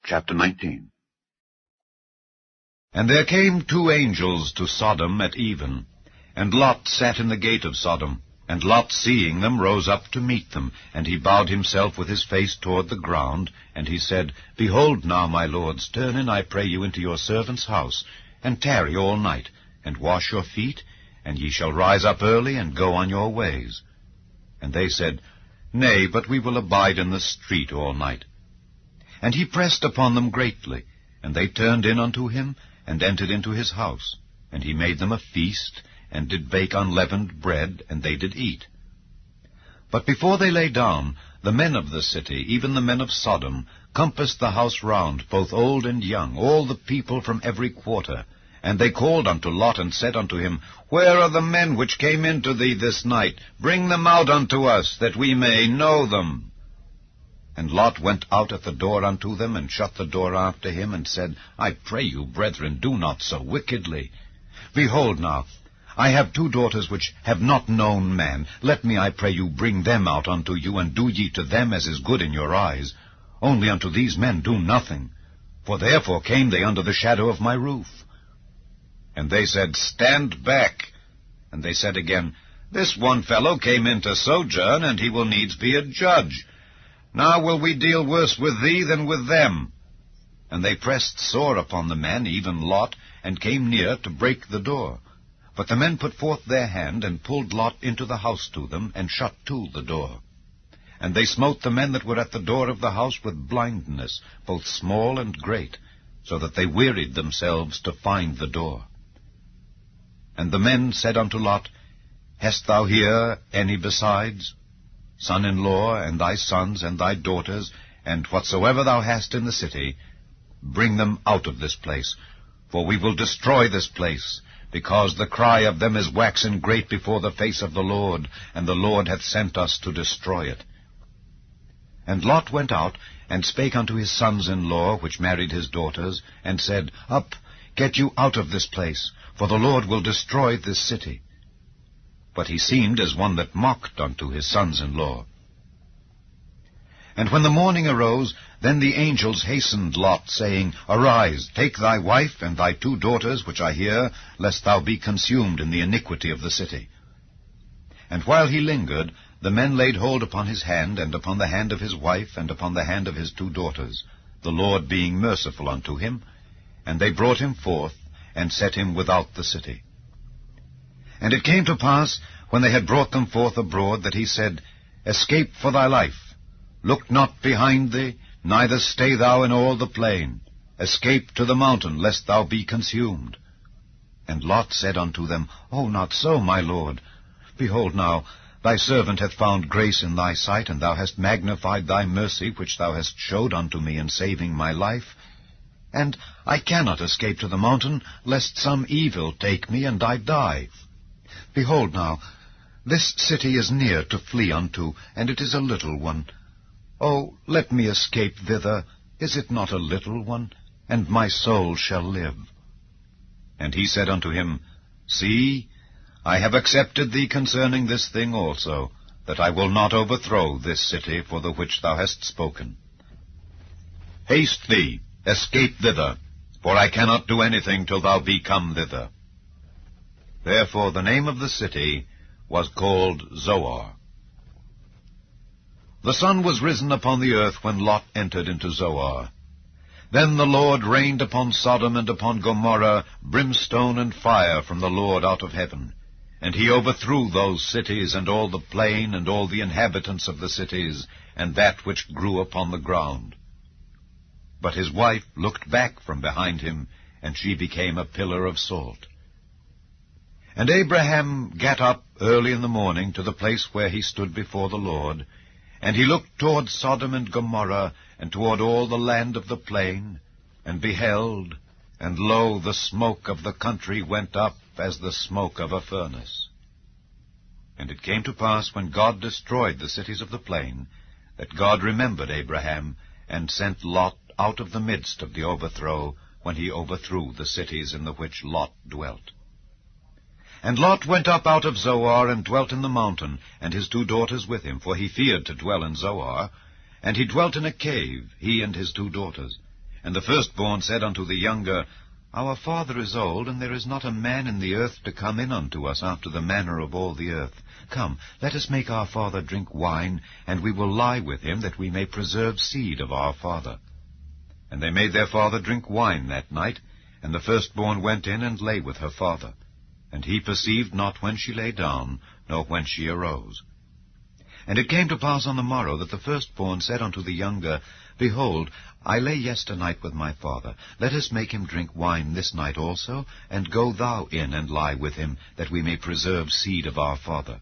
Chapter 19. And there came 2 angels to Sodom at even, and Lot sat in the gate of Sodom. And Lot, seeing them, rose up to meet them, and he bowed himself with his face toward the ground, and he said, Behold now, my lords, turn in, I pray you, into your servant's house, and tarry all night, and wash your feet, and ye shall rise up early, and go on your ways. And they said, Nay, but we will abide in the street all night. And he pressed upon them greatly, and they turned in unto him, and entered into his house. And he made them a feast, and did bake unleavened bread, and they did eat. But before they lay down, the men of the city, even the men of Sodom, compassed the house round, both old and young, all the people from every quarter. And they called unto Lot, and said unto him, Where are the men which came into thee this night? Bring them out unto us, that we may know them. And Lot went out at the door unto them, and shut the door after him, and said, I pray you, brethren, do not so wickedly. Behold now, I have 2 daughters which have not known man. Let me, I pray you, bring them out unto you, and do ye to them as is good in your eyes. Only unto these men do nothing, for therefore came they under the shadow of my roof. And they said, Stand back. And they said again, This one fellow came in to sojourn, and he will needs be a judge. Now will we deal worse with thee than with them. And they pressed sore upon the men, even Lot, and came near to break the door. But the men put forth their hand, and pulled Lot into the house to them, and shut to the door. And they smote the men that were at the door of the house with blindness, both small and great, so that they wearied themselves to find the door. And the men said unto Lot, Hast thou here any besides? Son-in-law, and thy sons, and thy daughters, and whatsoever thou hast in the city, bring them out of this place, for we will destroy this place, because the cry of them is waxen great before the face of the Lord, and the Lord hath sent us to destroy it. And Lot went out, and spake unto his sons-in-law, which married his daughters, and said, Up, get you out of this place, for the Lord will destroy this city. But he seemed as one that mocked unto his sons-in-law. And when the morning arose, then the angels hastened Lot, saying, Arise, take thy wife and thy 2 daughters, which are here, lest thou be consumed in the iniquity of the city. And while he lingered, the men laid hold upon his hand, and upon the hand of his wife, and upon the hand of his 2 daughters, the Lord being merciful unto him. And they brought him forth, and set him without the city. And it came to pass, when they had brought them forth abroad, that he said, Escape for thy life. Look not behind thee, neither stay thou in all the plain. Escape to the mountain, lest thou be consumed. And Lot said unto them, O not so, my lord. Behold now, thy servant hath found grace in thy sight, and thou hast magnified thy mercy, which thou hast showed unto me in saving my life. And I cannot escape to the mountain, lest some evil take me, and I die. Behold now, this city is near to flee unto, and it is a little one. Oh, let me escape thither. Is it not a little one? And my soul shall live. And he said unto him, See, I have accepted thee concerning this thing also, that I will not overthrow this city for the which thou hast spoken. Haste thee, escape thither, for I cannot do anything till thou be come thither. Therefore the name of the city was called Zoar. The sun was risen upon the earth when Lot entered into Zoar. Then the Lord rained upon Sodom and upon Gomorrah brimstone and fire from the Lord out of heaven. And he overthrew those cities, and all the plain, and all the inhabitants of the cities, and that which grew upon the ground. But his wife looked back from behind him, and she became a pillar of salt. And Abraham gat up early in the morning to the place where he stood before the Lord, and he looked toward Sodom and Gomorrah, and toward all the land of the plain, and beheld, and lo, the smoke of the country went up as the smoke of a furnace. And it came to pass, when God destroyed the cities of the plain, that God remembered Abraham, and sent Lot out of the midst of the overthrow, when he overthrew the cities in the which Lot dwelt. And Lot went up out of Zoar, and dwelt in the mountain, and his 2 daughters with him, for he feared to dwell in Zoar. And he dwelt in a cave, he and his 2 daughters. And the firstborn said unto the younger, Our father is old, and there is not a man in the earth to come in unto us after the manner of all the earth. Come, let us make our father drink wine, and we will lie with him, that we may preserve seed of our father. And they made their father drink wine that night, and the firstborn went in and lay with her father. And he perceived not when she lay down, nor when she arose. And it came to pass on the morrow that the firstborn said unto the younger, Behold, I lay yesternight with my father. Let us make him drink wine this night also, and go thou in and lie with him, that we may preserve seed of our father.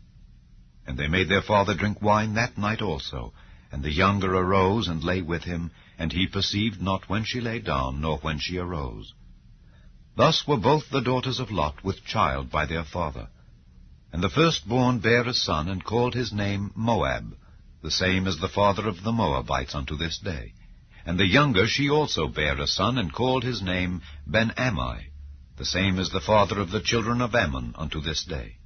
And they made their father drink wine that night also. And the younger arose and lay with him, and he perceived not when she lay down, nor when she arose. Thus were both the daughters of Lot with child by their father. And the firstborn bare a son, and called his name Moab. The same is the father of the Moabites unto this day. And the younger she also bare a son, and called his name Ben-Ammi. The same is the father of the children of Ammon unto this day.